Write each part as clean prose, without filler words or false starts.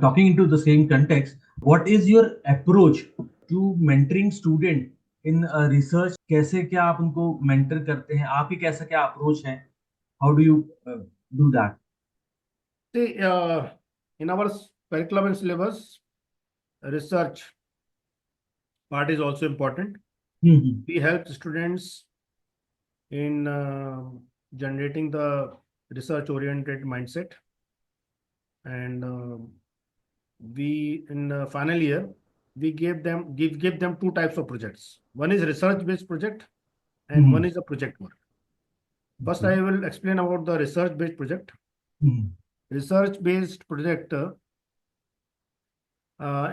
talking into the same context, what is your approach to mentoring student in research? कैसे क्या आप उनको mentor करते हैं? आपकी कैसा क्या approach है? How do you do that? See, in our curriculum and syllabus, research part is also important. Mm-hmm. We help students in generating the research-oriented mindset, and we in final year we give them two types of projects. One is research-based project, and one Mm-hmm. is a project work. First, I will explain about the research-based project. Mm-hmm. Research-based project,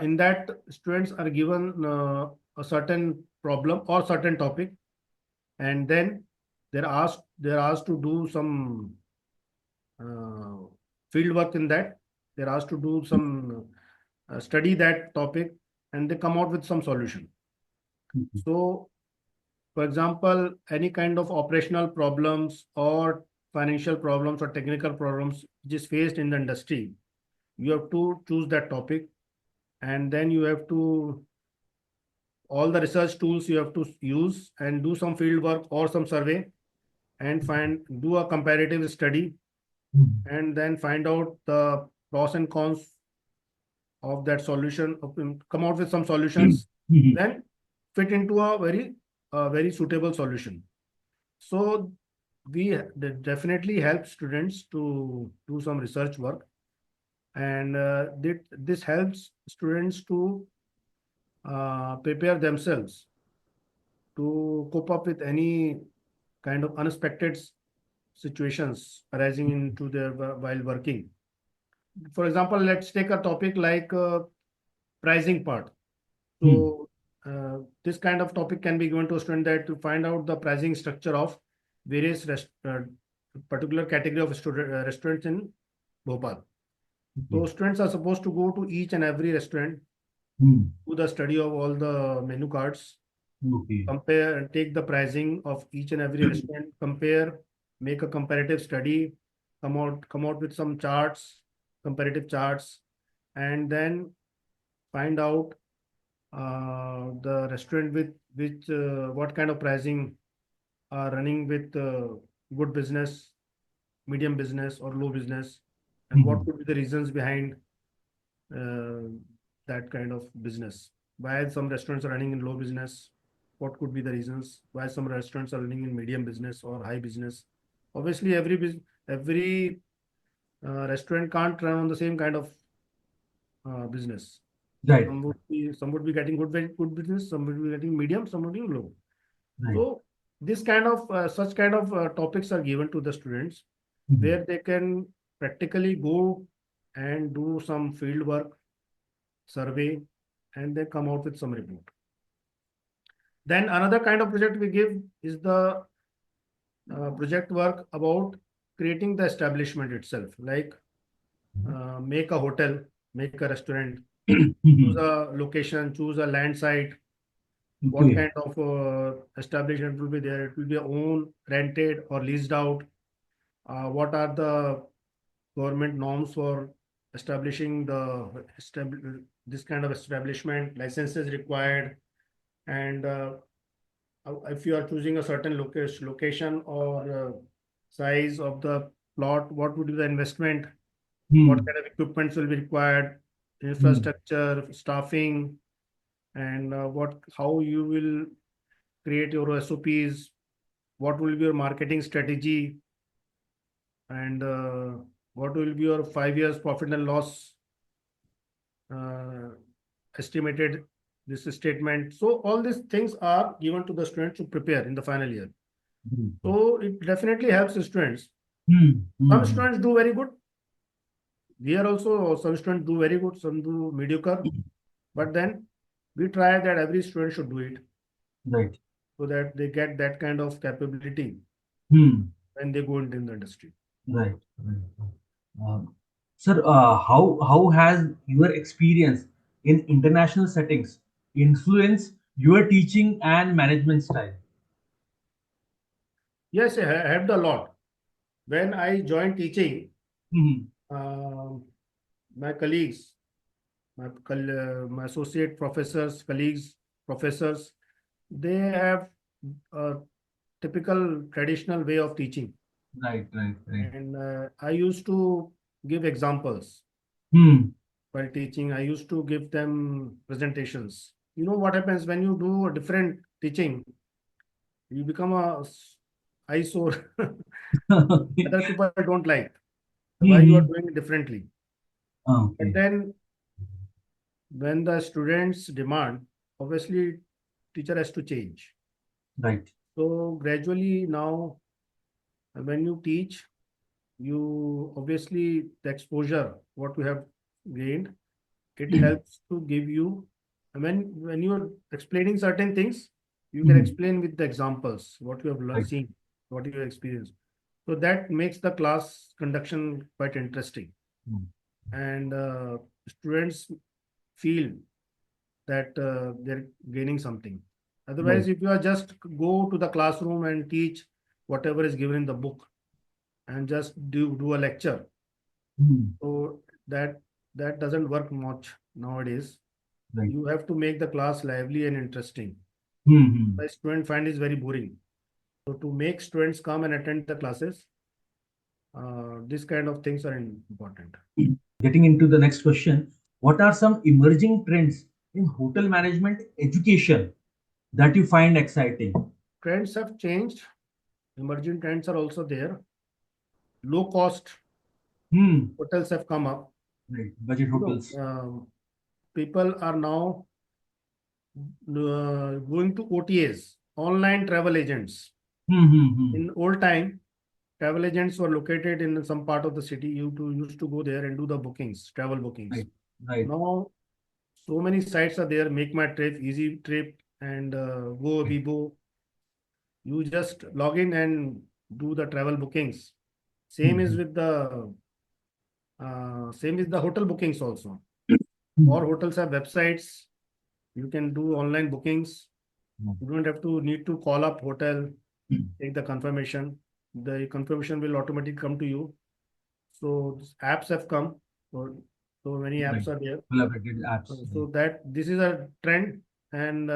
in that students are given a certain problem or certain topic, and then they're asked to do some field work in that. They're asked to do some study that topic, and they come out with some solution. Mm-hmm. So, for example, any kind of operational problems or financial problems or technical problems which is faced in the industry, you have to choose that topic, and then you have to all the research tools you have to use and do some field work or some survey, and do a comparative study, and then find out the pros and cons of that solution, come out with some solutions, Mm-hmm. then fit into a very suitable solution. So definitely help students to do some research work, and this helps students to prepare themselves to cope up with any kind of unexpected situations arising into their while working. For example, let's take a topic like pricing part. So this kind of topic can be given to a student that to find out the pricing structure of various particular category of restaurants in Bhopal. So students are supposed to go to each and every restaurant, do the study of all the menu cards, Okay. compare and take the pricing of each and every restaurant, compare, make a comparative study, come out with some charts, comparative charts, and then find out the restaurant with which what kind of pricing are running with good business, medium business, or low business, and what could be the reasons behind uh, that kind of business. Why some restaurants are running in low business? What could be the reasons? Why some restaurants are running in medium business or high business? Obviously, every restaurant can't run on the same kind of business. Right. Some would be getting very good business, some would be getting medium, some would be low. Right. So this kind of such kind of topics are given to the students, where they can practically go and do some field work, survey, and they come out with some report. Then another kind of project we give is the project work about creating the establishment itself, like make a hotel, make a restaurant, choose a location, choose a land site, what kind of establishment will be there. It will be owned, rented, or leased out. What are the government norms for establishing this kind of establishment? Licenses required, and if you are choosing a certain location or size of the plot, what would be the investment? What kind of equipments will be required? Infrastructure, staffing, and how you will create your SOPs, what will be your marketing strategy, and what will be your 5 years profit and loss uh, estimated this statement. So all these things are given to the students to prepare in the final year. So it definitely helps the students. Some students do very good. We are also some students do very good, some do mediocre, but then we try that every student should do it. Right. So that they get that kind of capability when they go into the industry. Right. Right. Sir, how has your experience in international settings influenced your teaching and management style? Yes, it helped a lot. When I joined teaching, Mhm. uh, my colleagues my associate professors, colleagues, professors, they have a typical traditional way of teaching. Right, right, right. And I used to give examples Hmm. while teaching. I used to give them presentations. You know what happens when you do a different teaching, you become a eyesore. Okay. Other people don't like why you are Hmm. doing it differently. But Okay. then when the students demand, obviously teacher has to change. Right. So gradually now, when you teach, you obviously the exposure what you have gained, it helps to give you. And when you are explaining certain things, you can Hmm. explain with the examples what you have Right. seen, what you have experienced. So that makes the class conduction quite interesting, Hmm. and students feel that they're gaining something. Right. Otherwise, if you are just go to the classroom and teach whatever is given in the book and just do a lecture, Hmm. so that that doesn't work much nowadays. Right. You have to make the class lively and interesting. Hmm. Hmm. The student find is very boring. So to make students come and attend the classes, this kind of things are important. Getting into the next question, what are some emerging trends in hotel management education that you find exciting? Trends have changed. Emerging trends are also there. Low cost Hmm. hotels have come up. Right. Budget You know, hotels. people are now going to OTAs, online travel agents. Hmm. Hmm. Hmm. In old time, travel agents were located in some part of the city. You to used to go there and do the bookings, travel bookings. Right. Right. Now, so many sites are there. Make my trip, easy trip, and go Right. Vivo. You just log in and do the travel bookings. Hmm. Same is Hmm. with the hotel bookings also. Hmm. All hotels have websites. You can do online bookings. Hmm. You don't have to need to call up hotel, Hmm. take the confirmation. The confirmation will automatically come to you. So apps have come. So, so many Right. apps are there. Collaborated apps. Right. So that this is a trend, and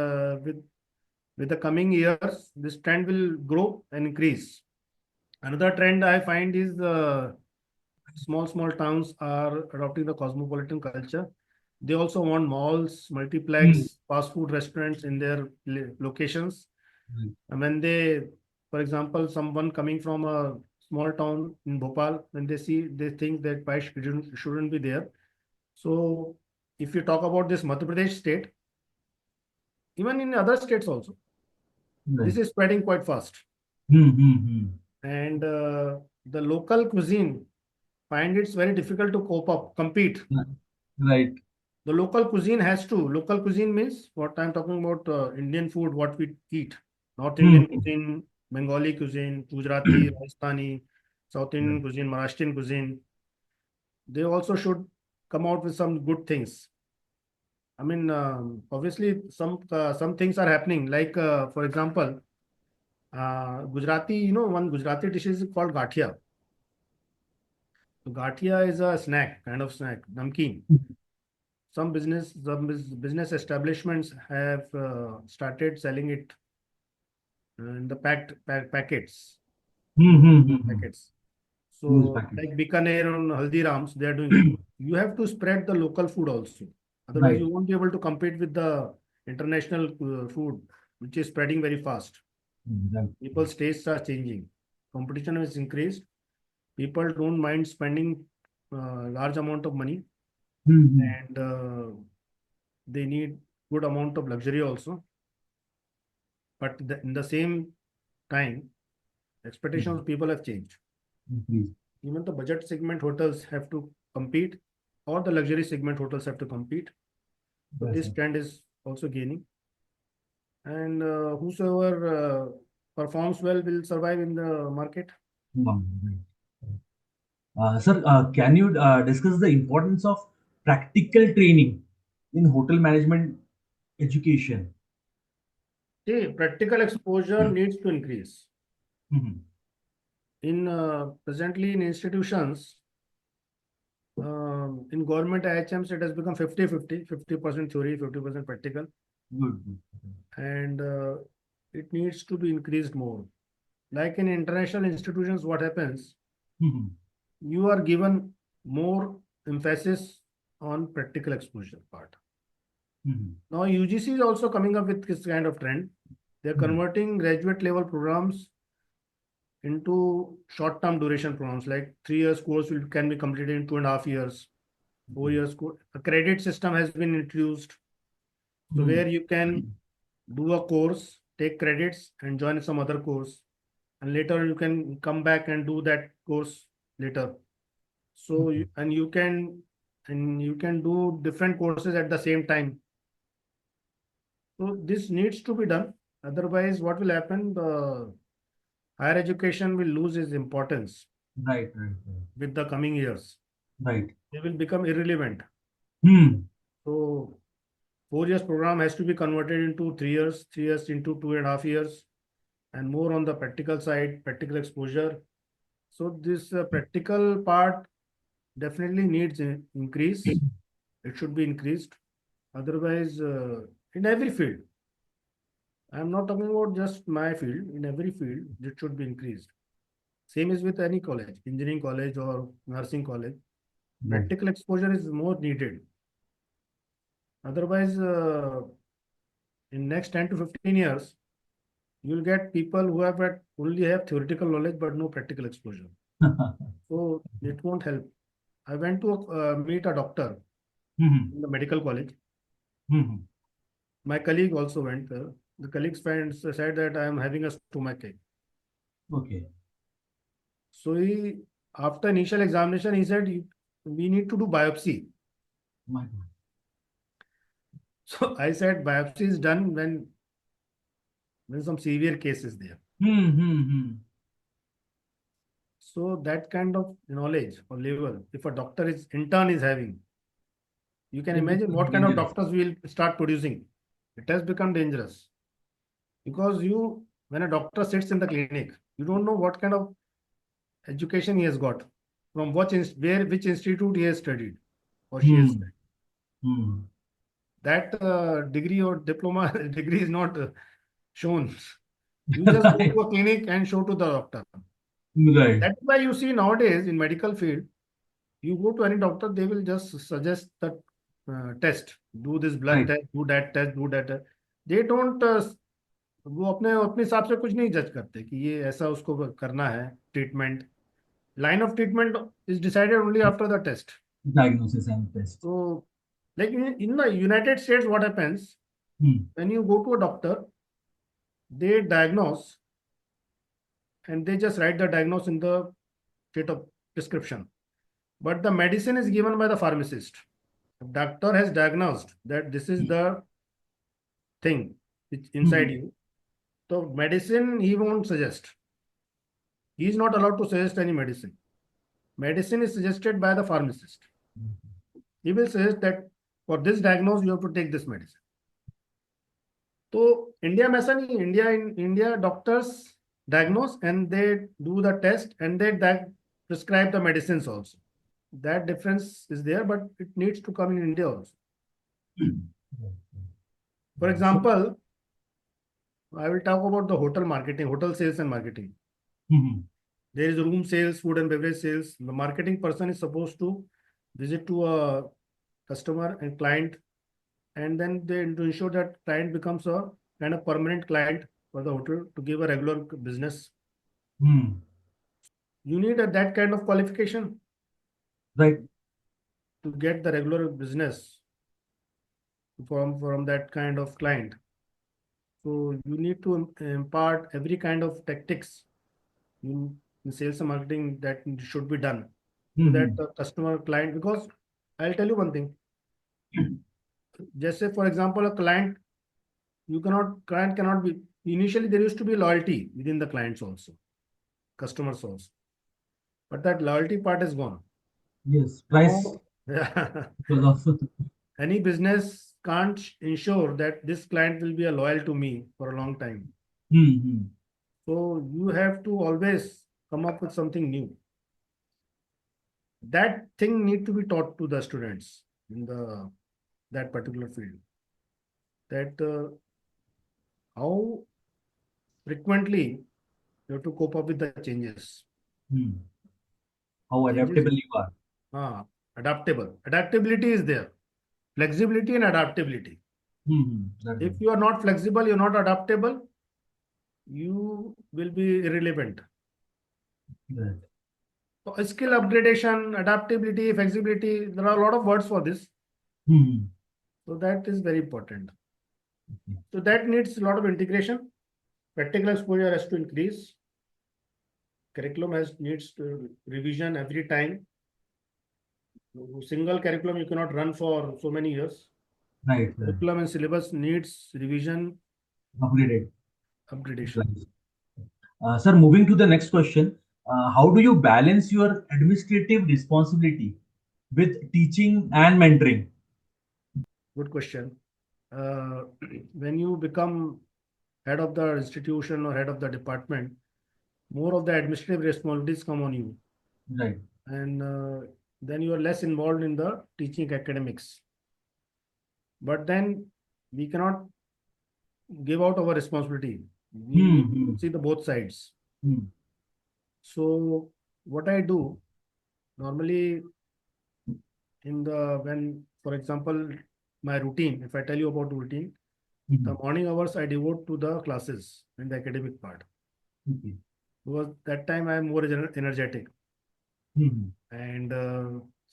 with the coming years, this trend will grow and increase. Another trend I find is small towns are adopting the cosmopolitan culture. They also want malls, Hmm. multiplex, fast food restaurants in their locations. Right. And when they, for example, someone coming from a small town in Bhopal, when they see, they think that why shouldn't be there. So if you talk about this Madhya Pradesh state, even in other states also, Right. this is spreading quite fast. Hmm. Hmm. Hmm. And the local cuisine find it's very difficult to cope up, compete. Right. The local cuisine has to. Local cuisine means what I'm talking about, Indian food, what we eat. North Hmm. Indian Hmm. cuisine, Bengali cuisine, Gujarati, Rajasthani, South Indian Right. cuisine, Maharashtrian cuisine. They also should come out with some good things. I mean, obviously, some things are happening. Like, for example, Gujarati, one Gujarati dish is called gathia. So gathia is a snack, kind of snack, namkeen. Some business establishments have started selling it in the packets, Hmm. Hmm. Hmm. Hmm. packets. Use So packets. like Bikaner and Haldirams, they are doing it. You have to spread the local food also. Otherwise, Right. you won't be able to compete with the international food, which is spreading very fast. Hmm. Right. People's tastes are changing. Competition is increased. People don't mind spending large amount of money, Hmm. Hmm. and they need good amount of luxury also. But in the same time, expectations Hmm. of people have changed. Increase. Even the budget segment hotels have to compete, or the luxury segment hotels have to compete. So Yes, this sir. trend is also gaining, and whosoever performs well will survive in the market. Right. Sir, can you discuss the importance of practical training in hotel management education? See, practical exposure needs to increase. Mhm. In presently in institutions, In government IHMs, it has become 50-50, 50% theory, 50% practical, Good. Good. and it needs to be increased more. Like in international institutions, what happens? Mhm. You are given more emphasis on practical exposure part. Mhm. Now, UGC is also coming up with this kind of trend. They're Mhm. converting graduate level programs into short-term duration programs, like 3 years course can be completed in 2.5 years, 4 years course. A credit system has been introduced, so Mhm. where you can do a course, take credits, and join some other course, and later you can come back and do that course later. So you can do different courses at the same time. So this needs to be done. Otherwise, what will happen? The higher education will lose its importance Right. Right. Right. with the coming years. Right. They will become irrelevant. Hmm. So 4 years program has to be converted into 3 years, 3 years into 2.5 years, and more on the practical side, practical exposure. So this practical part definitely needs increase. It should be increased. Otherwise, in every field, I'm not talking about just my field. In every field, it should be increased. Same is with any college, engineering college or nursing college. Right. Practical exposure is more needed. Otherwise, in next 10 to 15 years, you'll get people who only have theoretical knowledge but no practical exposure. So it won't help. I went to meet a doctor Mhm. in the medical college. Mhm. My colleague also went there. The colleagues said that I am having a stomachache. Okay. So after initial examination, he said, we need to do biopsy. My God. So I said, biopsy is done when some severe case is there. Hmm. Hmm. Hmm. So that kind of knowledge or level, if a doctor is intern is having, you can It imagine becomes what kind of dangerous. doctors will start producing. It has become dangerous because when a doctor sits in the clinic, you don't know what kind of education he has got, from which institute he has studied or she has Hmm. studied. Hmm. That degree or diploma degree is not shown. You just go Right. to a clinic and show to the doctor. Right. That's why you see nowadays in medical field, you go to any doctor, they will just suggest that test, do this blood Right. test, do that test, do that test. They don't वो अपने अपने हिसाब से कुछ नहीं जज करते कि ये ऐसा उसको करना है treatment. Line of treatment is decided only after the test. Diagnosis and test. So, like in the United States, what happens Hmm. when you go to a doctor, they diagnose and they just write the diagnosis in the state of prescription. But the medicine is given by the pharmacist. If doctor has diagnosed that this is the thing which inside Hmm. you, so medicine he won't suggest. He is not allowed to suggest any medicine. Medicine is suggested by the pharmacist. He will suggest that for this diagnosis you have to take this medicine. तो India में ऐसा नहीं है. India doctors diagnose and they do the test and they prescribe the medicines also. That difference is there, but it needs to come in India also. For So, example, I will talk about the hotel marketing, hotel sales and marketing. mhm. There is room sales, food and beverage sales. The marketing person is supposed to visit to a customer and client, and then they to ensure that client becomes a kind of permanent client for the hotel to give a regular business. Hmm. You need that kind of qualification Right. to get the regular business from that kind of client. So you need to impart every kind of tactics in sales and marketing that should be done so that Mhm. the customer client, because I'll tell you one thing. Just say for example, a client cannot be, initially there used to be loyalty within the clients also, customers also, but that loyalty part is gone. Yes. Price Now, yeah, because of. any business can't ensure that this client will be a loyal to me for a long time. Hmm. Hmm. So you have to always come up with something new. that thing need to be taught to the students in the that particular field. That how frequently you have to cope up with the changes. Hmm. How Changes, adaptable you are. adaptable. Adaptability is there. Flexibility and adaptability. That's If you are not flexible, you're not adaptable, you will be irrelevant. right. So skill upgradation, adaptability, flexibility, there are a lot of words for this. Hmm. So that is very important. So that needs a lot of integration. Practical exposure has to increase. Curriculum has needs to revision every time. Single curriculum you cannot run for so many years. Right. Curriculum and syllabus needs revision, Upgraded. upgradation. Right. Sir, moving to the next question. How do you balance your administrative responsibility with teaching and mentoring? Good question. When you become head of the institution or head of the department, more of the administrative responsibilities come on you, Right. and then you are less involved in the teaching academics. But then we cannot give out our responsibility. We Hmm. need to Hmm. see the both sides. Hmm. So what I do normally in the when, for example, my routine, if I tell you about routine, the Hmm. morning hours I devote to the classes and the academic part Okay. because that time I am more energetic. Hmm. And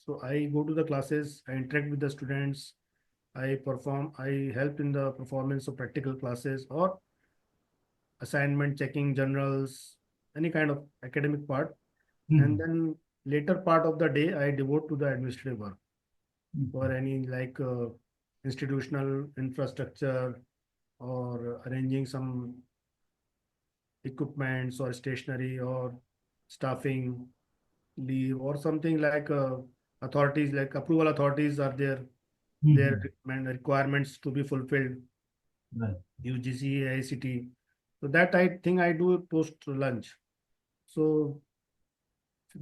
so I go to the classes, I interact with the students, I perform, I help in the performance of practical classes or assignment checking, journals, any kind of academic part. And Hmm. then later part of the day, I devote to the administrative work for Hmm. any like institutional infrastructure or arranging some equipments or stationery or staffing leave or something like authorities like approval authorities are there, their Hmm. requirements to be fulfilled, Right. UGC, AICT. So that I think I do post lunch. So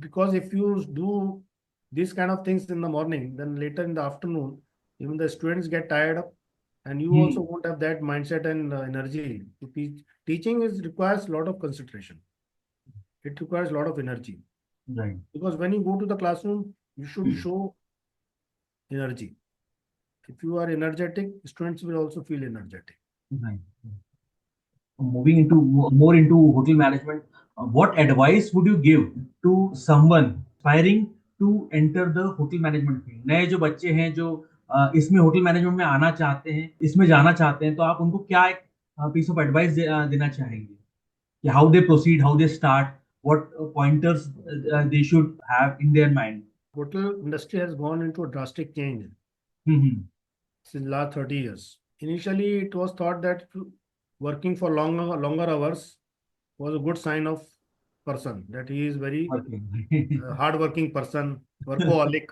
because if you do these kind of things in the morning, then later in the afternoon, even the students get tired up, and you also Hmm. won't have that mindset and energy to teach. Teaching is requires a lot of concentration. It requires a lot of energy Right. because when you go to the classroom, you should show energy. If you are energetic, students will also feel energetic. Right. Moving into more into hotel management, what advice would you give to someone aspiring to enter the hotel management field? नए जो बच्चे हैं जो इसमें hotel management में आना चाहते हैं, इसमें जाना चाहते हैं, तो आप उनको क्या एक पीस ऑफ एडवाइस देना चाहेंगे कि how they proceed, how they start, what pointers they should have in their mind? Hotel industry has gone into a drastic change Hmm. since last 30 years. Initially, it was thought that working for longer hours was a good sign of person, that he is very Okay. hardworking person, workaholic.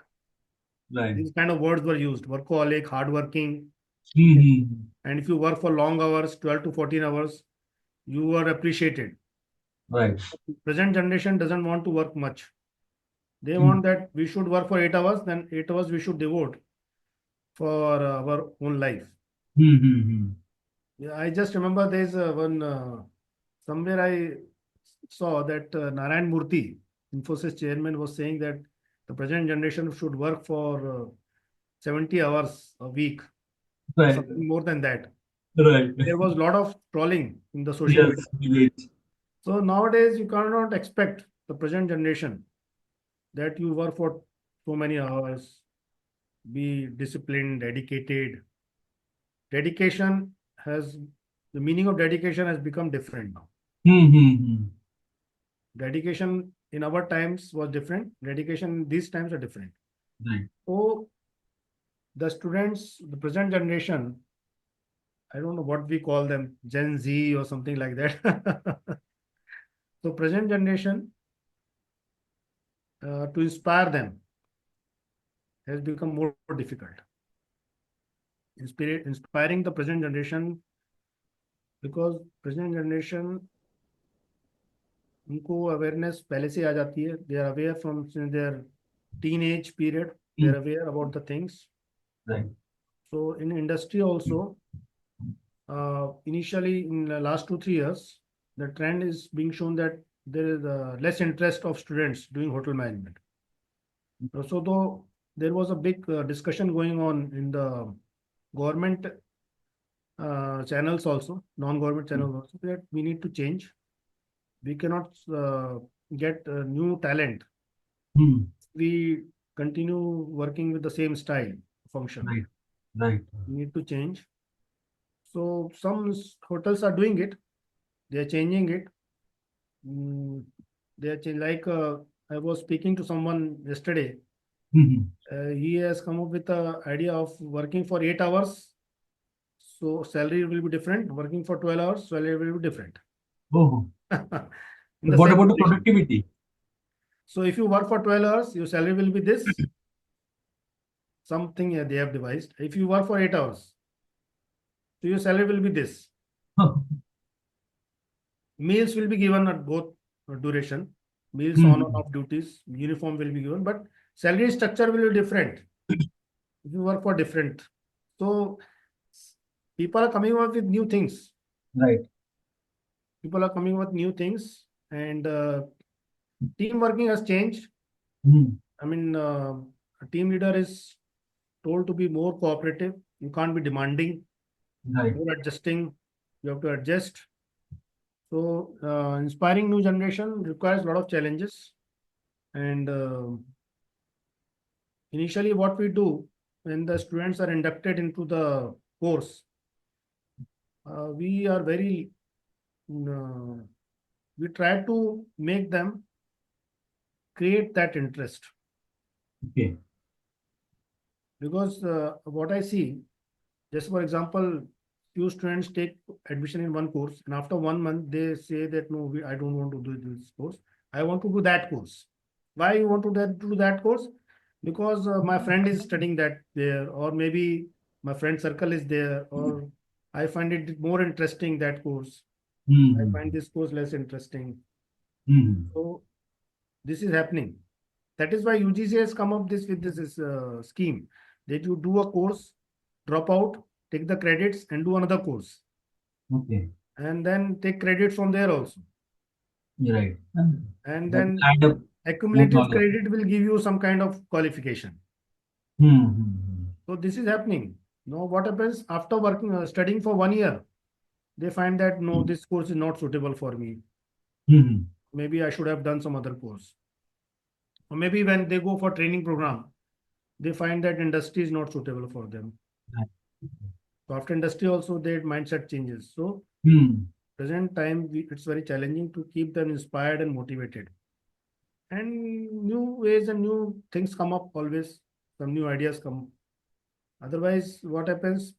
Right. These kind of words were used: workaholic, hardworking. Hmm. And if you work for long hours, 12 to 14 hours, you are appreciated. Right. Present generation doesn't want to work much. They Hmm. want that we should work for 8 hours, then 8 hours we should devote for our own life. Hmm. Yeah, I just remember there's one somewhere I saw that Narayan Murthy, Infosys chairman, was saying that the present generation should work for 70 hours a week or Right. something more than that. Right. There was a lot of trolling in the social Yes. media. Yes. So nowadays you cannot expect the present generation that you work for so many hours, be disciplined, dedicated. Dedication has the meaning of dedication has become different now. Hmm. Dedication in our times was different. Dedication these times are different. Right. So the students, the present generation, I don't know what we call them, Gen Z or something like that. So present generation, to inspire them has become more difficult. Inspiring the present generation because present generation उनको awareness पहले से आ जाती है. They are aware from their teenage period. They're aware about the things. Right. So in industry also, initially in the last 2 3 years, the trend is being shown that there is less interest of students doing hotel management. So though there was a big discussion going on in the government channels also, non-government channels also, that we need to change. We cannot get new talent. Hmm. We continue working with the same style function. Right. Right. We need to change. So some hotels are doing it. They are changing it. Mm, they are like I was speaking to someone yesterday. Hmm. He has come up with the idea of working for 8 hours. So salary will be different. Working for 12 hours, salary will be different. Oh, In the what same about the position. productivity? So if you work for 12 hours, your salary will be this, something they have devised. If you work for 8 hours, so your salary will be this. Meals will be given at both duration. Meals on and Hmm. off duties, uniform will be given, but salary structure will be different. If you work for different. So people are coming up with new things. Right. People are coming up with new things, and team working has changed. Hmm. I mean, a team leader is told to be more cooperative. You can't be demanding, Right. more adjusting. You have to adjust. So, inspiring new generation requires a lot of challenges. And initially, what we do when the students are inducted into the course, we are very, uh, we try to make them create that interest. Okay. Because what I see, just for example, few students take admission in one course, and after 1 month, they say that no, I don't want to do this course. I want to do that course. Why you want to do that course? Because my friend is studying that there, or maybe my friend circle is there, or I find it more interesting that course. I Hmm. find this course less interesting. Hmm. So this is happening. That is why UGC has come up this with this scheme that you do a course, drop out, take the credits, and do another course, Okay. and then take credit from there also. You're right. And That will then add up more accumulative knowledge. credit will give you some kind of qualification. Hmm. Hmm. So this is happening. Now, what happens after working, studying for 1 year, they find that no, this course is not suitable for me. Hmm. Hmm. Maybe I should have done some other course. Or maybe when they go for training program, they find that industry is not suitable for them. Right. So after industry also their mindset changes. So Hmm. present time it's very challenging to keep them inspired and motivated. And new ways and new things come up always. Some new ideas come. Otherwise, what happens?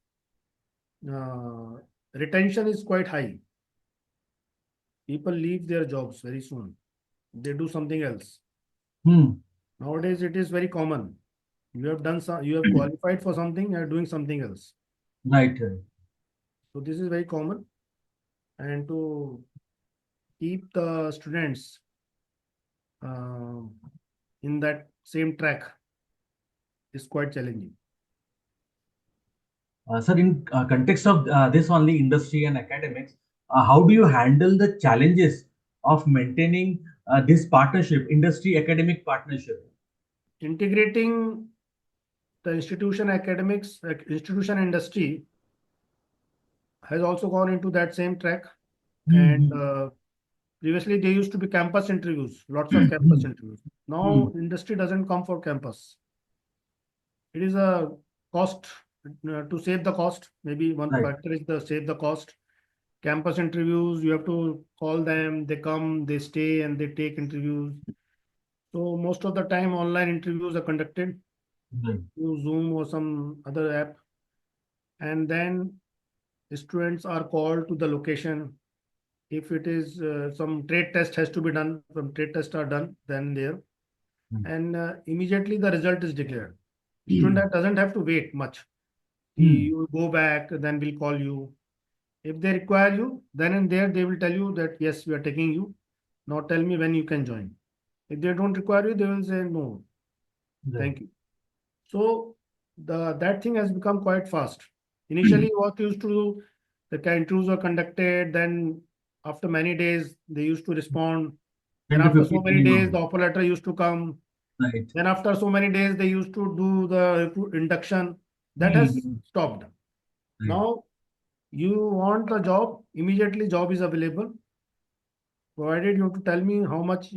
Uh, Retention is quite high. People leave their jobs very soon. They do something else. Hmm. Nowadays, it is very common. You have done some. You have qualified for something. You are doing something else. Right. Right. So this is very common. And to keep the students uh, in that same track is quite challenging. Sir, in context of this only industry and academics, how do you handle the challenges of maintaining this partnership, industry academic partnership? Integrating the institution academics, institution industry has also gone into that same track. And Hmm. previously, there used to be campus interviews, lots of campus Hmm. interviews. Hmm. Now, industry doesn't come for campus. It is a cost to save the cost. Maybe one Right. factor is the save the cost. Campus interviews, you have to call them, they come, they stay, and they take interviews. So most of the time, online interviews are conducted Right. through Zoom or some other app, and then students are called to the location. If it is some trade test has to be done, some trade tests are done, then there, and immediately the result is declared. Student doesn't have to wait much. Hmm. You will go back, then we'll call you. If they require you, then and there they will tell you that yes, we are taking you. Now tell me when you can join. If they don't require you, they will say no. Right. Thank you. So that thing has become quite fast. Initially, what used to do, the interviews were conducted, then after many days, they used to respond. Then 10 to after 15 so many days days, only. the offer letter used to come. Right. Then after so many days, they used to do the induction. That has Hmm. stopped. Right. Now, you want a job, immediately job is available. Provided you have to tell me how much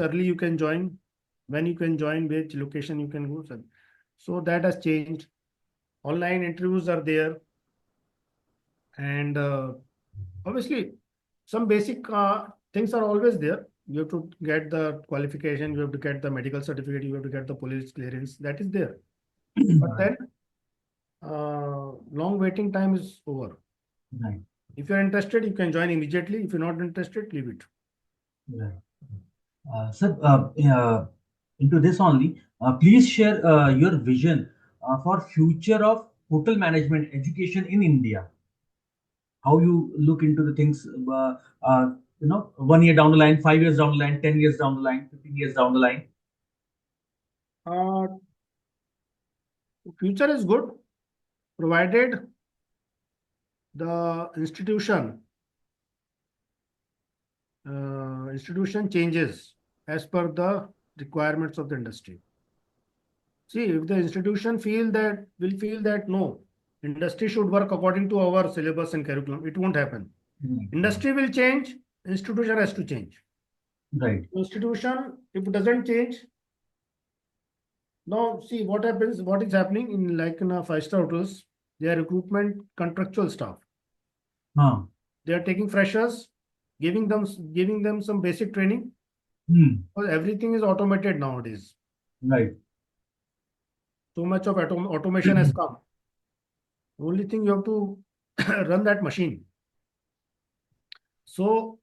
early you can join, when you can join, which location you can go. So that has changed. Online interviews are there, and obviously some basic things are always there. You have to get the qualification, you have to get the medical certificate, you have to get the police clearance. That is there. But Right. then long waiting time is over. Right. If you're interested, you can join immediately. If you're not interested, leave it. Right. Sir, into this only, please share your vision for future of hotel management education in India. How you look into the things, 1 year down the line, 5 years down the line, 10 years down the line, 15 years down the line. Uh, Future is good, provided the institution changes as per the requirements of the industry. See, if the institution feel that no, industry should work according to our syllabus and curriculum, it won't happen. Right. Industry will change, institution has to change. Right. Institution, if it doesn't change, now see what happens, what is happening in like in a five-star hotels, they are recruitment contractual staff. Huh. They are taking freshers, giving them some basic training. Hmm. Because everything is automated nowadays. Right. So much of automation has come. The only thing you have to run that machine. So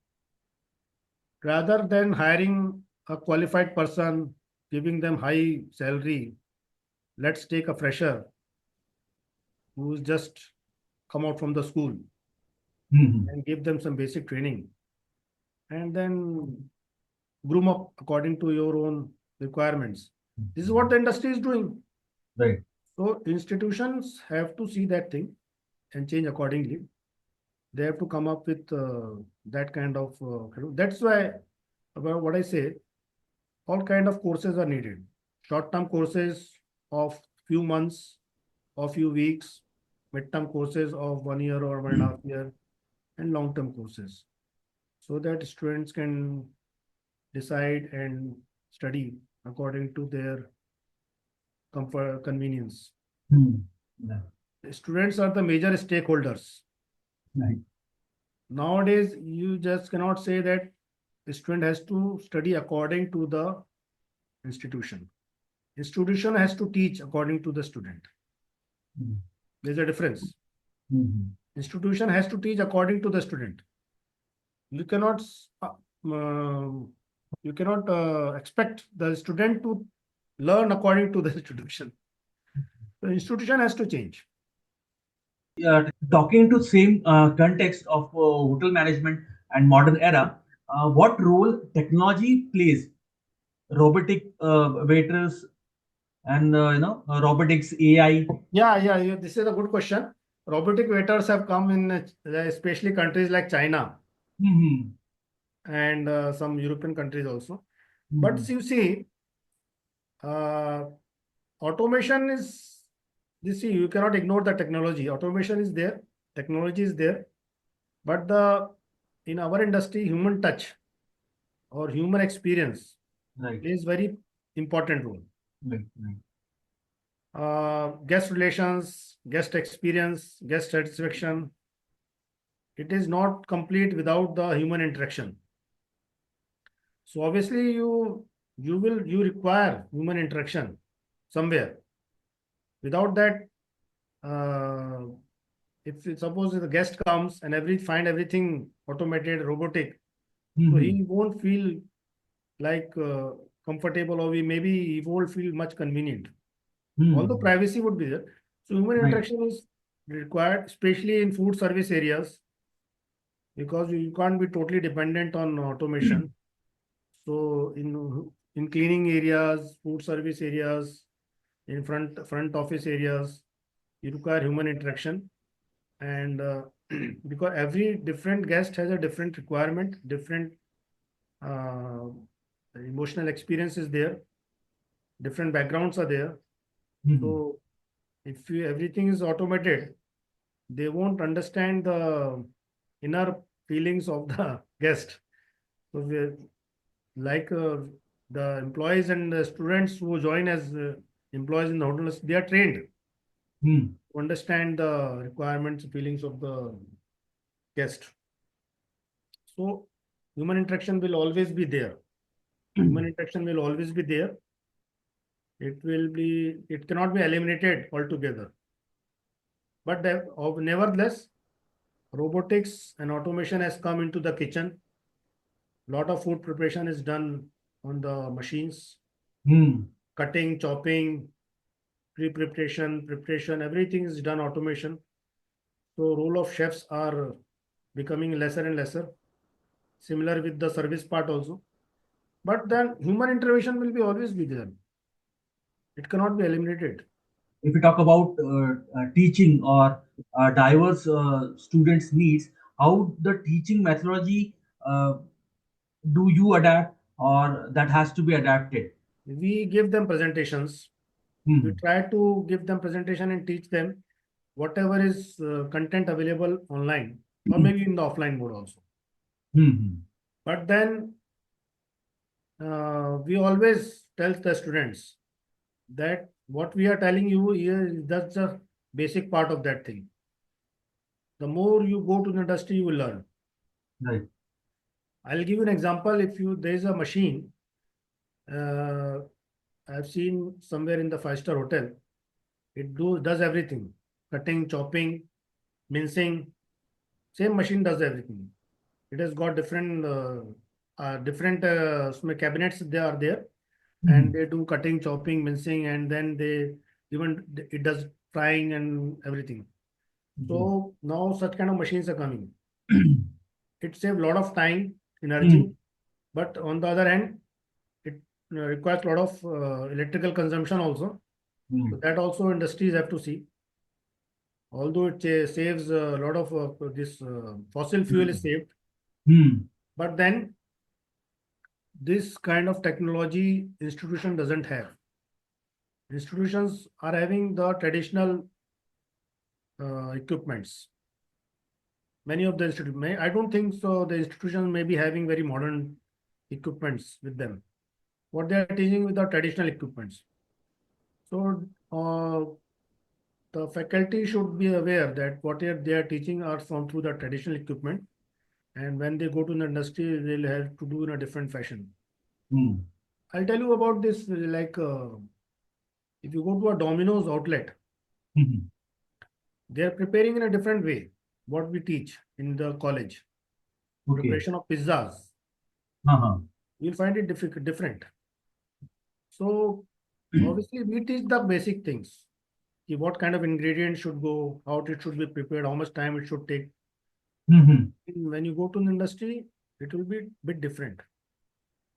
rather than hiring a qualified person, giving them high salary, let's take a fresher who's just come out from the school Hmm. and give them some basic training and then groom up according to your own requirements. This is what the industry is doing. Right. So institutions have to see that thing and change accordingly. They have to come up with that kind of that's why about what I say, all kind of courses are needed. Short-term courses of few months or few weeks, mid-term courses of 1 year or 1.5 year, and long-term courses, so that students can decide and study according to their comfort convenience. Hmm. Yeah. Students are the major stakeholders. Right. Nowadays, you just cannot say that the student has to study according to the institution. Institution has to teach according to the student. Hmm. There's a difference. Hmm. Institution has to teach according to the student. You cannot you cannot expect the student to learn according to the institution. The institution has to change. Talking to same context of hotel management and modern era, what role technology plays? Robotic waiters and robotics, AI. Yeah. This is a good question. Robotic waiters have come in, especially countries like China Hmm. and some European countries also. But Hmm. you see, uh, automation is, you see, you cannot ignore the technology. Automation is there, technology is there, but the in our industry, human touch or human experience Right. plays very important role. Right. Right. Guest relations, guest experience, guest satisfaction. It is not complete without the human interaction. So obviously, you require human interaction somewhere. Without that, uh, suppose the guest comes and find everything automated, robotic, so Hmm. he won't feel like comfortable, or maybe he won't feel much convenient. Although Hmm. privacy would be there, so human Right. interaction is required, especially in food service areas, because you can't be totally dependent on automation. So in in cleaning areas, food service areas, in front office areas, you require human interaction. And because every different guest has a different requirement, different uh, emotional experience is there, different backgrounds are there. Hmm. So if everything is automated, they won't understand the inner feelings of the guest. So like the employees and the students who join as employees in the hotels, they are trained Hmm. to understand the requirements, feelings of the guest. So human interaction will always be there. Human interaction will always be there. It cannot be eliminated altogether. But nevertheless, robotics and automation has come into the kitchen. Lot of food preparation is done on the machines, Hmm. cutting, chopping, preparation, everything is done automation. So role of chefs are becoming lesser and lesser. Similar with the service part also. But then human intervention will be always be there. It cannot be eliminated. If we talk about teaching or diverse students' needs, how the teaching methodology do you adapt, or that has to be adapted? We give them presentations. We Hmm. try to give them presentation and teach them whatever is content available online or maybe in the offline mode also. Hmm. But then we always tell the students that what we are telling you here is that's the basic part of that thing. The more you go to the industry, you will learn. Right. I'll give you an example. If you there is a machine, uh, I've seen somewhere in the five-star hotel. It does everything: cutting, chopping, mincing. Same machine does everything. It has got different cabinets. They are there, and Hmm. they do cutting, chopping, mincing, and then they even it does frying and everything. Okay. So now such kind of machines are coming. It saves a lot of time, energy, Hmm. but on the other hand, it requires a lot of electrical consumption also. So Hmm. that also industries have to see. Although it saves a lot of this fossil fuel is saved, Hmm. but then this kind of technology institution doesn't have. Institutions are having the traditional equipments. Many of the institutions may, I don't think so. The institutions may be having very modern equipments with them. What they are teaching with the traditional equipments. So the faculty should be aware that what they are teaching are from through the traditional equipment, and when they go to the industry, they'll have to do in a different fashion. Hmm. I'll tell you about this. Like if you go to a Domino's outlet, Hmm. they are preparing in a different way. What we teach in the college, Okay. preparation of pizzas, Uh-huh. you'll find it different. So obviously, we teach the basic things. What kind of ingredients should go, how it should be prepared, how much time it should take. Hmm. When you go to the industry, it will be a bit different.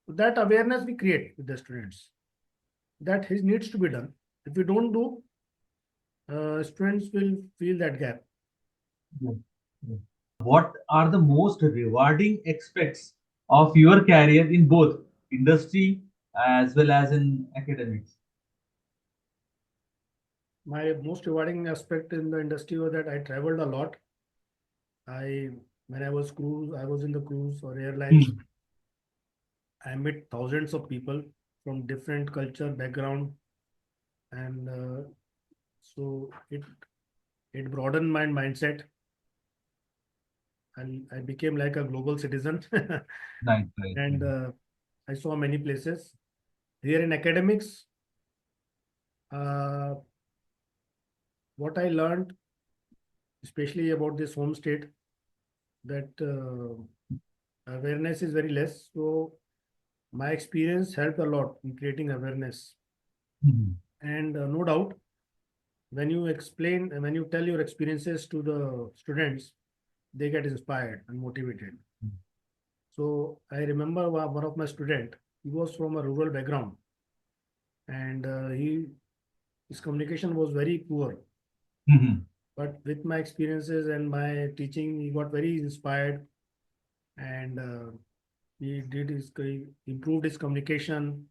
So that awareness we create with the students that his needs to be done. If we don't do, students will feel that gap. What are the most rewarding aspects of your career in both industry as well as in academics? My most rewarding aspect in the industry was that I traveled a lot. I when I was in the cruise or airlines. Hmm. I met thousands of people from different culture background, and so it broadened my mindset, and I became like a global citizen. Right, right, And I saw many places. Here in academics, uh, what I learned, especially about this home state, that awareness is very less. So my experience helped a lot in creating awareness. right. And no doubt, when you tell your experiences to the students, they get inspired and motivated. So I remember one of my student. he was from a rural background, and his communication was very poor. Mm-hmm. But with my experiences and my teaching, he got very inspired, and he improved his communication.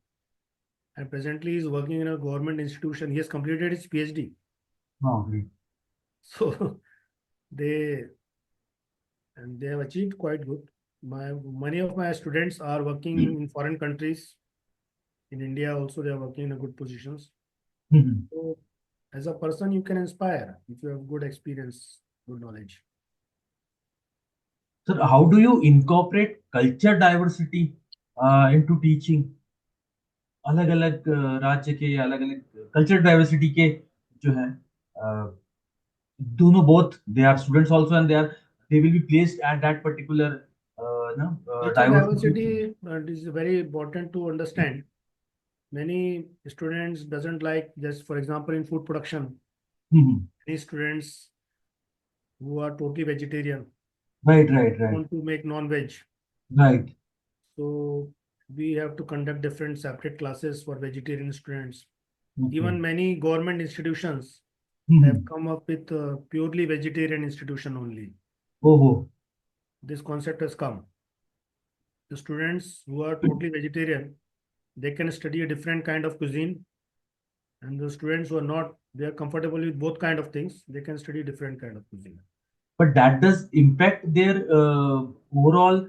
And presently, he's working in a government institution. He has completed his PhD. Oh, great. So they they have achieved quite good. Many of my students are working in foreign countries. In India, also they are working in a good positions. Mm-hmm. So as a person, you can inspire if you have good experience, good knowledge. Sir, how do you incorporate culture diversity into teaching? अलग अलग राज्य के या अलग अलग culture diversity के जो है दोनों both they are students also and they will be placed at that particular Culture diverse group. diversity is very important to understand. Many students doesn't like, just for example, in food production, Mhm. many students who are totally vegetarian Right, right, right, want to make non-veg. right. So we have to conduct different separate classes for vegetarian students. Okay. Even many government institutions have Mhm. come up with purely vegetarian institution only. Oh, oh. This concept has come. The students who are totally vegetarian, they can study a different kind of cuisine, and the students who are not, they are comfortable with both kind of things, they can study different kind of cuisine. But that does impact their overall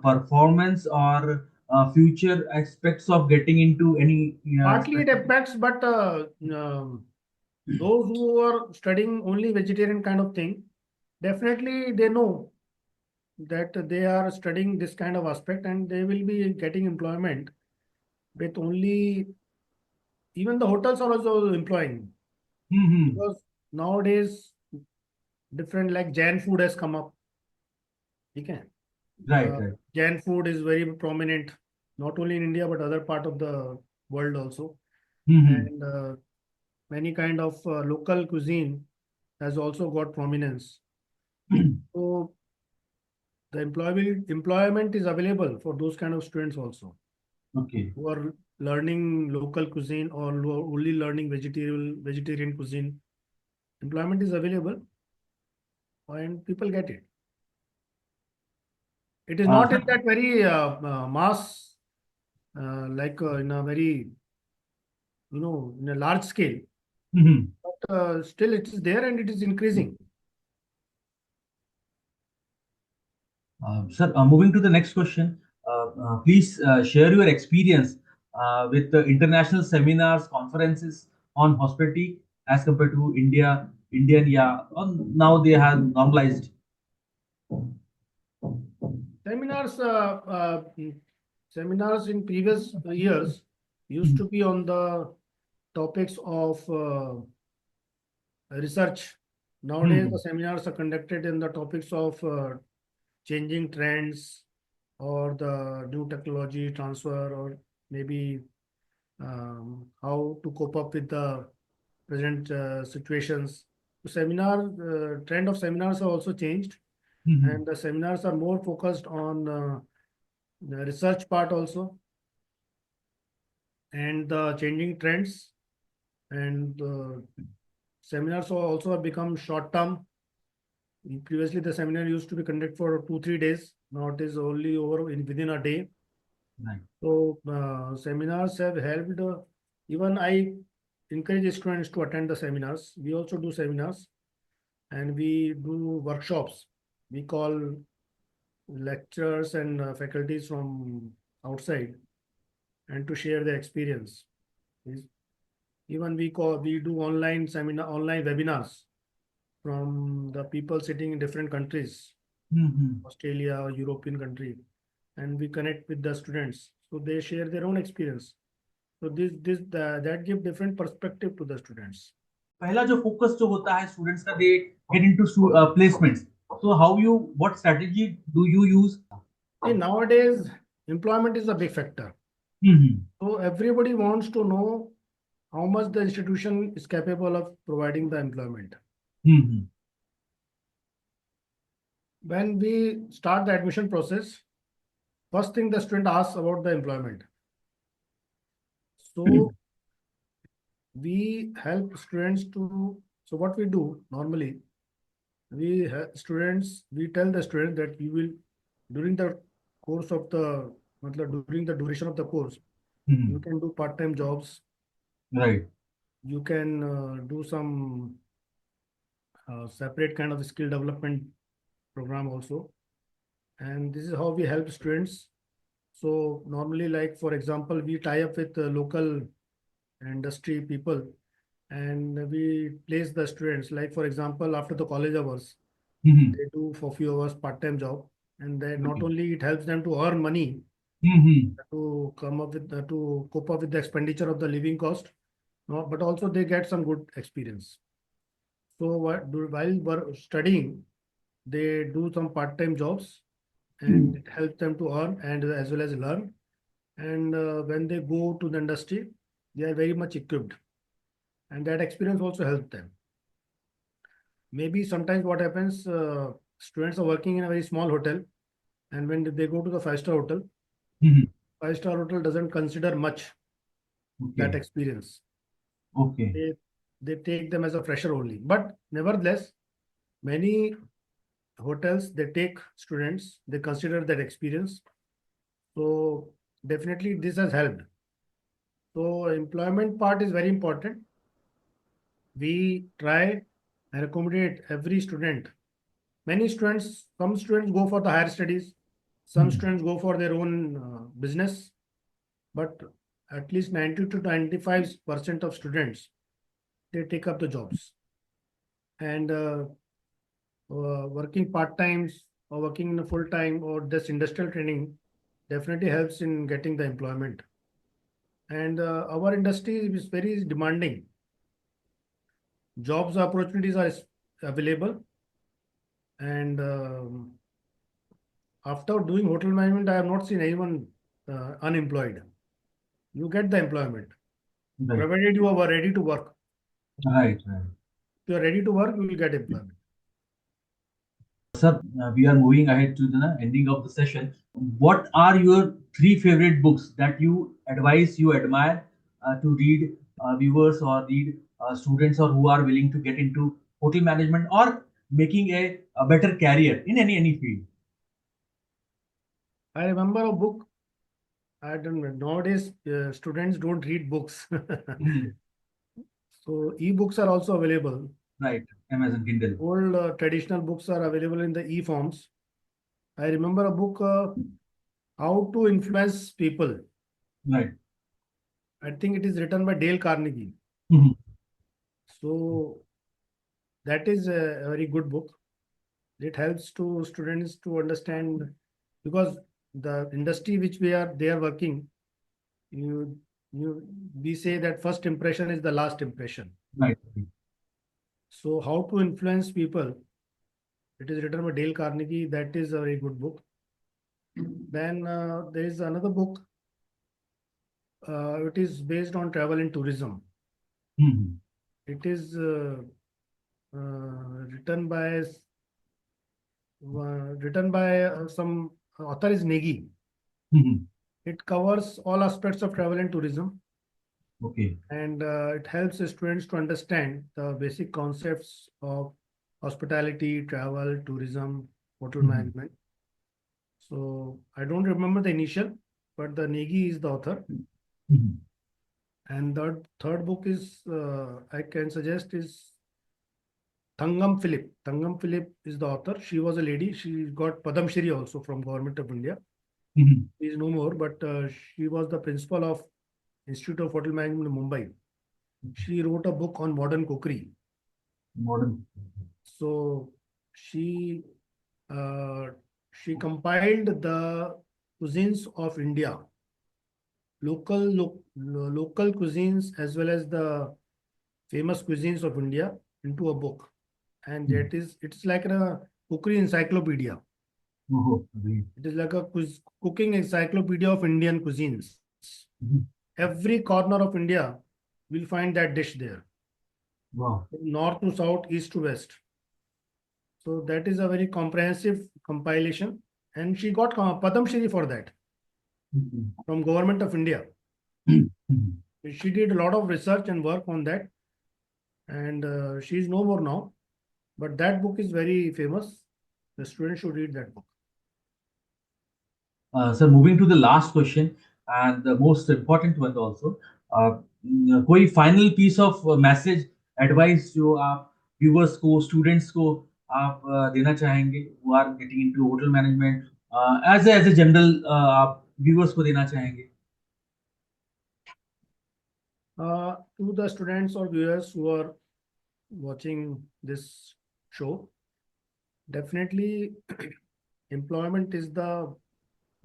performance or future aspects of getting into any Partly it specific. impacts, but those who are studying only vegetarian kind of thing, definitely they know that they are studying this kind of aspect, and they will be getting employment with only, even the hotels are also employing, Mhm. because nowadays different like Jain food has come up. Okay. Right, right. Jain food is very prominent, not only in India but other part of the world also, Mhm. and many kind of local cuisine has also got prominence. So the employment is available for those kind of students also, Okay. who are learning local cuisine or who are only learning vegetarian cuisine. Employment is available and people get it. It is not in Sir, that very mass, like in a very, in a large scale, mhm. but still it is there and it is increasing. Sir, moving to the next question, please share your experience with the international seminars, conferences on hospitality as compared to Indian, yeah, now they have normalized. Seminars, seminars in previous years used Mhm. to be on the topics of research. Nowadays, the Mhm. seminars are conducted in the topics of changing trends or the new technology transfer, or maybe how to cope up with the present situations. The seminar trend of seminars have also changed, Mhm. and the seminars are more focused on the research part also, and the changing trends. And seminars also have become short term. Previously, the seminar used to be conducted for 2 3 days. Now it is only over within a day. Right. So seminars have helped. Even I encourage students to attend the seminars. We also do seminars, and we do workshops. We call lecturers and faculties from outside, and to share their experience. Is- Even we do online webinars from the people sitting in different countries, Mhm. Australia or European country, and we connect with the students. So they share their own experience. So that give different perspective to the students. पहला जो focus जो होता है students का they get into placements so how you what strategy do you use? See, nowadays employment is a big factor. Mhm. So everybody wants to know how much the institution is capable of providing the employment. Mhm. When we start the admission process, first thing the student asks about the employment. So we help students to, so what we do normally, we tell the student that you will, during the course of the, during the duration of the course, you Mhm. can do part-time jobs, Right. you can do some separate kind of skill development program also. And this is how we help students. So normally, like for example, we tie up with local industry people and we place the students. Like for example, after the college hours, Mhm. they do for few hours part-time job, and then not Okay. only it helps them to earn money Mhm. to come up with to cope up with the expenditure of the living cost, no, but also they get some good experience. So while studying, they do some part-time jobs and it helps them to earn and as well as learn. And when they go to the industry, they are very much equipped, and that experience also helps them. Maybe sometimes what happens, students are working in a very small hotel, and when they go to the five-star hotel, Mhm. five-star hotel doesn't consider much that Okay. experience. Okay. They take them as a fresher only. But nevertheless, many hotels they take students, they consider that experience. So definitely this has helped. So employment part is very important. We try and accommodate every student. Many students, some students go for the higher studies, some Mhm. students go for their own business, but at least 90 to 95% of students they take up the jobs. And working part times or working in a full time or this industrial training definitely helps in getting the employment. And our industry is very demanding. Jobs opportunities are available, and after doing hotel management, I have not seen anyone unemployed. You get the employment Right. provided you are ready to work. Right. Right. If you are ready to work, you will get employment. Sir, we are moving ahead to the ending of the session. What are your three favorite books that you advise, you admire to read viewers or read students or who are willing to get into hotel management or making a better career in any field? I remember a book. I don't know. Nowadays, students don't read books. Mhm. So e-books are also available. Right. Amazon Kindle. Old traditional books are available in the e-forms. I remember a book, How to Influence People. Right. I think it is written by Dale Carnegie. Mhm. So that is a very good book. It helps to students to understand because the industry which they are working, you you we say that first impression is the last impression. Right. So how to influence people? It is written by Dale Carnegie. That is a very good book. Then there is another book. It is based on travel and tourism. Mhm. It is written by some author is Negi. Mhm. It covers all aspects of travel and tourism, Okay. and it helps the students to understand the basic concepts of hospitality, travel, tourism, hotel Mhm. management. So I don't remember the initial, but the Negi is the author. Mhm. And the third book is I can suggest is Thangam Philip. Thangam Philip is the author. She was a lady. She got Padam Shri also from Government of India. Mhm. She is no more, but she was the principal of Institute of Hotel Management in Mumbai. She wrote a book on modern cookery. Modern. So she uh, she compiled the cuisines of India, local cuisines as well as the famous cuisines of India into a book, and Mhm. it's like a cookery encyclopedia. Oh, great. It is like a cooking encyclopedia of Indian cuisines. Mhm. Every corner of India will find that dish there, Wow. from north to south, east to west. So that is a very comprehensive compilation, and she got Padam Shri for that Mhm. from Government of India. Mhm. She did a lot of research and work on that, and she's no more now. But that book is very famous. The students should read that book. Sir, moving to the last question and the most important one also. कोई final piece of message, advice जो आप viewers को, students को आप देना चाहेंगे who are getting into hotel management as a general आप viewers को देना चाहेंगे? To the students or viewers who are watching this show, definitely employment is the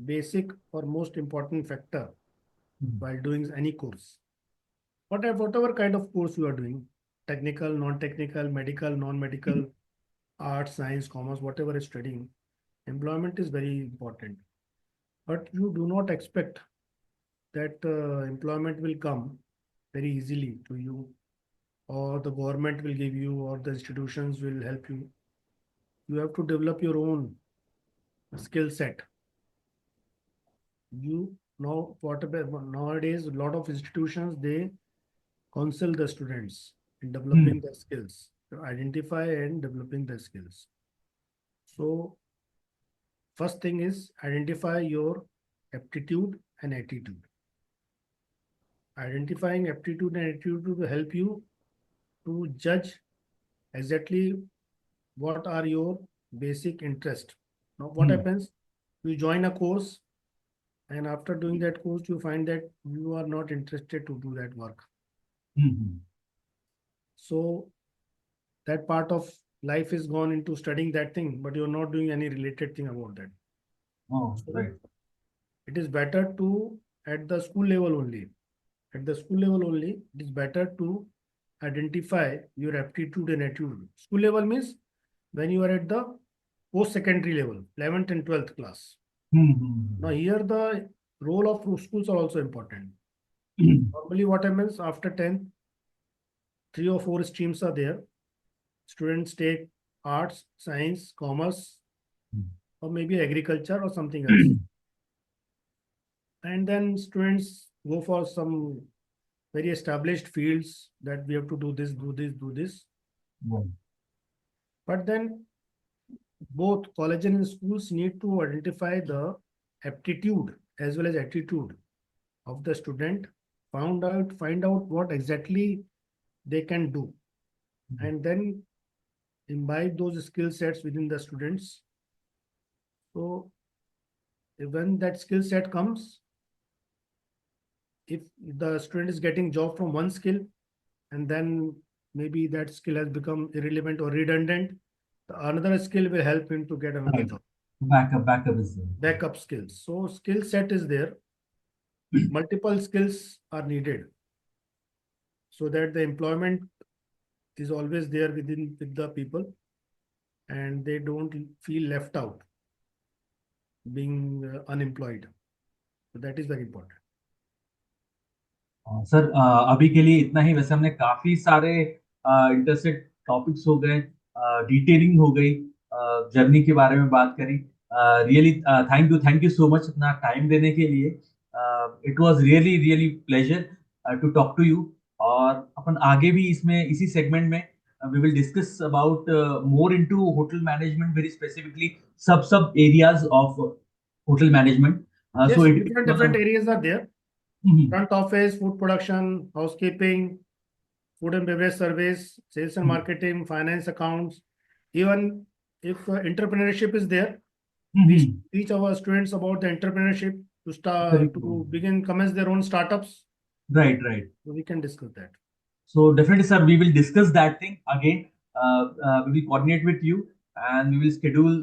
basic or most important factor while doing any course. Whatever kind of course you are doing, technical, non-technical, medical, non-medical, arts, science, commerce, whatever is studying, employment is very important. But you do not expect that employment will come very easily to you, or the government will give you, or the institutions will help you. You have to develop your own skill set. You know, whatever nowadays, a lot of institutions, they counsel the students in developing their skills, to identify and developing the skills. So first thing is identify your aptitude and attitude. Identifying aptitude and attitude will help you to judge exactly what are your basic interest. Now, what happens? You join a course, and after doing that course, you find that you are not interested to do that work. So that part of life is gone into studying that thing, but you're not doing any related thing about that. Oh, So right. it is better to, at the school level only, it is better to identify your aptitude and attitude. School level means when you are at the post-secondary level, 11th and 12th class. Now here the role of schools are also important. Normally what happens after 10th, 3 or 4 streams are there. Students take arts, science, commerce, or maybe agriculture or something else. And then students go for some very established fields that we have to do this, do this, do this. But then both colleges and schools need to identify the aptitude as well as attitude of the student, find out what exactly they can do, and then imbibe those skill sets within the students. So when that skill set comes, if the student is getting job from one skill and then maybe that skill has become irrelevant or redundant, another skill will help him to get another Right. job. Backup is there. Backup skills. So skill set is there. Multiple skills are needed so that the employment is always there with the people and they don't feel left out being unemployed. So that is very important. Sir अभी के लिए इतना ही। वैसे हमने काफी सारे interested topics हो गए, डिटेलिंग हो गई, जर्नी के बारे में बात करी। Really thank you so much अपना टाइम देने के लिए। It was really really pleasure to talk to you. और अपन आगे भी इसमें इसी सेगमेंट में we will discuss about more into hotel management, very specifically sub areas of hotel management. Yes, so different areas are there. Front office, food production, housekeeping, food and beverage service, sales and marketing, finance, accounts. Even if entrepreneurship is there, we teach our students about the entrepreneurship to start to begin commence their own startups. Right. So we can discuss that. So definitely, sir, we will discuss that thing again. We will coordinate with you and we will schedule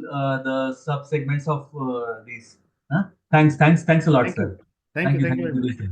the sub segments of these. Thanks a lot, Thank you. sir. Thank you. Thank Thank you you very for much. listening.